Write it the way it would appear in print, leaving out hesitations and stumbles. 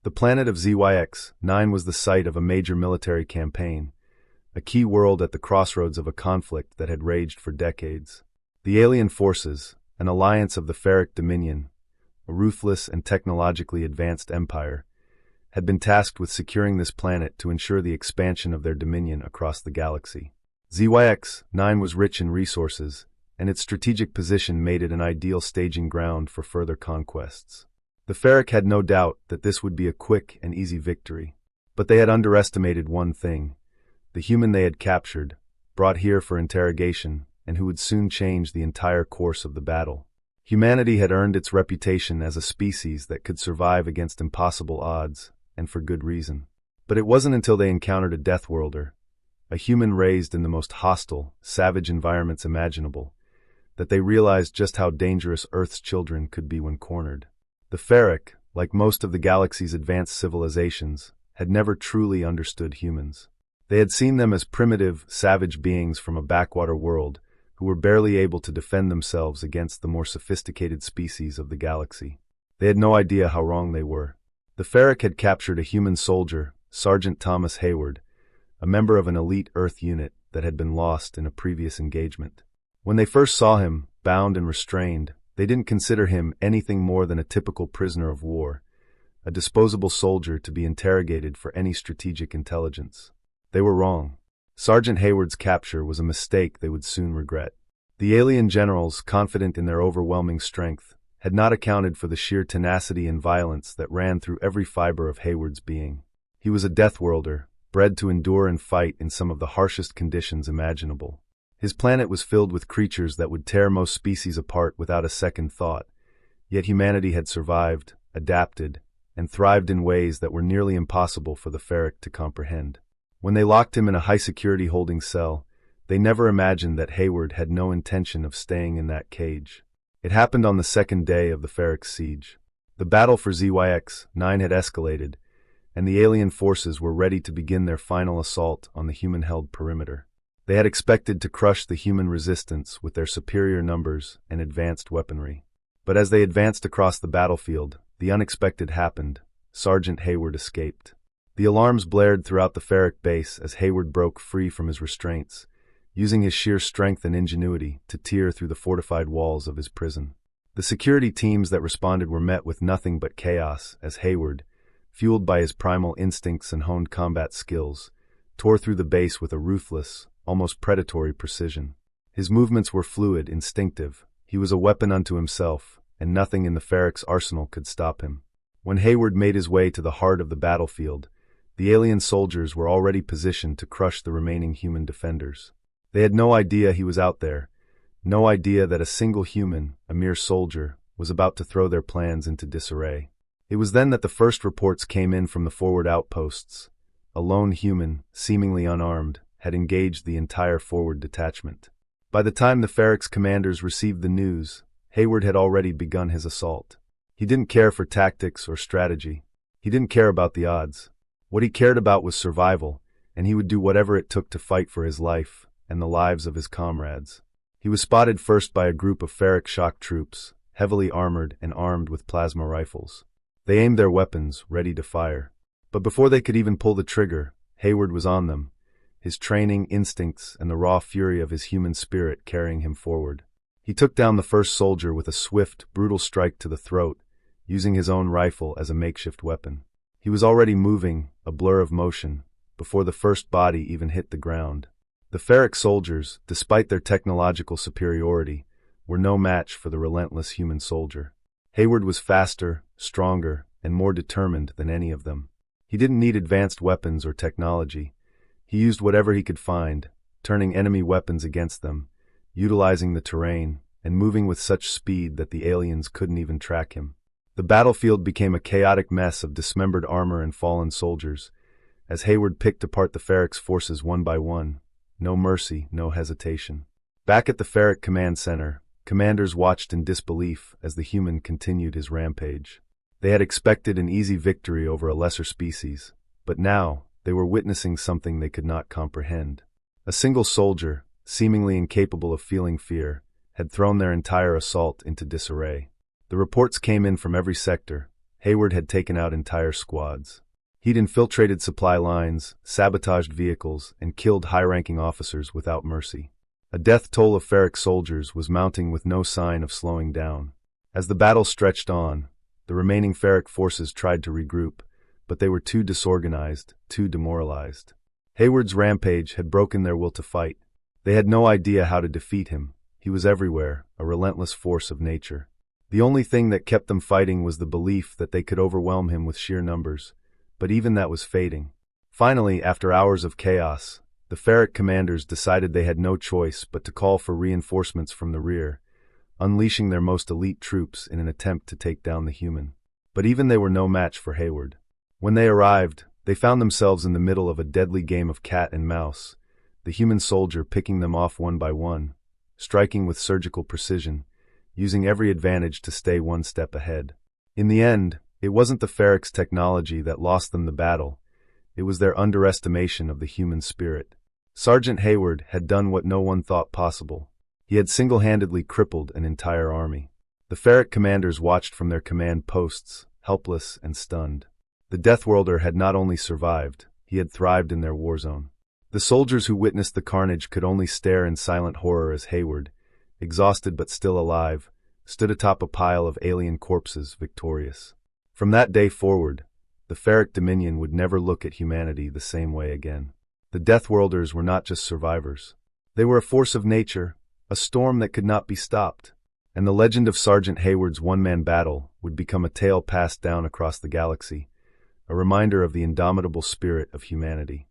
The planet of ZYX-9 was the site of a major military campaign, a key world at the crossroads of a conflict that had raged for decades. The alien forces, an alliance of the Ferric Dominion, a ruthless and technologically advanced empire, had been tasked with securing this planet to ensure the expansion of their dominion across the galaxy. ZYX-9 was rich in resources, and its strategic position made it an ideal staging ground for further conquests. The Ferric had no doubt that this would be a quick and easy victory, but they had underestimated one thing: the human they had captured, brought here for interrogation, and who would soon change the entire course of the battle. Humanity had earned its reputation as a species that could survive against impossible odds, and for good reason. But it wasn't until they encountered a Deathworlder, a human raised in the most hostile, savage environments imaginable, that they realized just how dangerous Earth's children could be when cornered. The Ferric, like most of the galaxy's advanced civilizations, had never truly understood humans. They had seen them as primitive, savage beings from a backwater world who were barely able to defend themselves against the more sophisticated species of the galaxy. They had no idea how wrong they were. The Ferric had captured a human soldier, Sergeant Thomas Hayward, a member of an elite Earth unit that had been lost in a previous engagement. When they first saw him, bound and restrained, they didn't consider him anything more than a typical prisoner of war, a disposable soldier to be interrogated for any strategic intelligence. They were wrong. Sergeant Hayward's capture was a mistake they would soon regret. The alien generals, confident in their overwhelming strength, had not accounted for the sheer tenacity and violence that ran through every fiber of Hayward's being. He was a Deathworlder, bred to endure and fight in some of the harshest conditions imaginable. His planet was filled with creatures that would tear most species apart without a second thought, yet humanity had survived, adapted, and thrived in ways that were nearly impossible for the Ferric to comprehend. When they locked him in a high-security holding cell, they never imagined that Hayward had no intention of staying in that cage. It happened on the second day of the Ferric's siege. The battle for ZYX-9 had escalated, and the alien forces were ready to begin their final assault on the human-held perimeter. They had expected to crush the human resistance with their superior numbers and advanced weaponry. But as they advanced across the battlefield, the unexpected happened. Sergeant Hayward escaped. The alarms blared throughout the Ferric base as Hayward broke free from his restraints, using his sheer strength and ingenuity to tear through the fortified walls of his prison. The security teams that responded were met with nothing but chaos as Hayward, fueled by his primal instincts and honed combat skills, tore through the base with a ruthless, almost predatory precision. His movements were fluid, instinctive. He was a weapon unto himself, and nothing in the Ferric's arsenal could stop him. When Hayward made his way to the heart of the battlefield, the alien soldiers were already positioned to crush the remaining human defenders. They had no idea he was out there, no idea that a single human, a mere soldier, was about to throw their plans into disarray. It was then that the first reports came in from the forward outposts. A lone human, seemingly unarmed, had engaged the entire forward detachment. By the time the Ferric's commanders received the news, Hayward had already begun his assault. He didn't care for tactics or strategy. He didn't care about the odds. What he cared about was survival, and he would do whatever it took to fight for his life and the lives of his comrades. He was spotted first by a group of Ferric shock troops, heavily armored and armed with plasma rifles. They aimed their weapons, ready to fire. But before they could even pull the trigger, Hayward was on them, his training, instincts, and the raw fury of his human spirit carrying him forward. He took down the first soldier with a swift, brutal strike to the throat, using his own rifle as a makeshift weapon. He was already moving, a blur of motion, before the first body even hit the ground. The Ferric soldiers, despite their technological superiority, were no match for the relentless human soldier. Hayward was faster, stronger, and more determined than any of them. He didn't need advanced weapons or technology. He used whatever he could find, turning enemy weapons against them, utilizing the terrain, and moving with such speed that the aliens couldn't even track him. The battlefield became a chaotic mess of dismembered armor and fallen soldiers, as Hayward picked apart the Ferric's forces one by one. No mercy, no hesitation. Back at the Ferric command center, commanders watched in disbelief as the human continued his rampage. They had expected an easy victory over a lesser species, but now they were witnessing something they could not comprehend. A single soldier, seemingly incapable of feeling fear, had thrown their entire assault into disarray. The reports came in from every sector, Hayward had taken out entire squads. He'd infiltrated supply lines, sabotaged vehicles, and killed high-ranking officers without mercy. A death toll of Ferric soldiers was mounting with no sign of slowing down. As the battle stretched on, the remaining Ferric forces tried to regroup, but they were too disorganized, too demoralized. Hayward's rampage had broken their will to fight. They had no idea how to defeat him. He was everywhere, a relentless force of nature. The only thing that kept them fighting was the belief that they could overwhelm him with sheer numbers, but even that was fading. Finally, after hours of chaos, the Ferric commanders decided they had no choice but to call for reinforcements from the rear, unleashing their most elite troops in an attempt to take down the human. But even they were no match for Hayward. When they arrived, they found themselves in the middle of a deadly game of cat and mouse, the human soldier picking them off one by one, striking with surgical precision, using every advantage to stay one step ahead. In the end, it wasn't the Ferric's technology that lost them the battle. It was their underestimation of the human spirit. Sergeant Hayward had done what no one thought possible. He had single-handedly crippled an entire army. The Ferric commanders watched from their command posts, helpless and stunned. The Deathworlder had not only survived, he had thrived in their war zone. The soldiers who witnessed the carnage could only stare in silent horror as Hayward, exhausted but still alive, stood atop a pile of alien corpses, victorious. From that day forward, the Ferric Dominion would never look at humanity the same way again. The Deathworlders were not just survivors. They were a force of nature, a storm that could not be stopped. And the legend of Sergeant Hayward's one-man battle would become a tale passed down across the galaxy, a reminder of the indomitable spirit of humanity.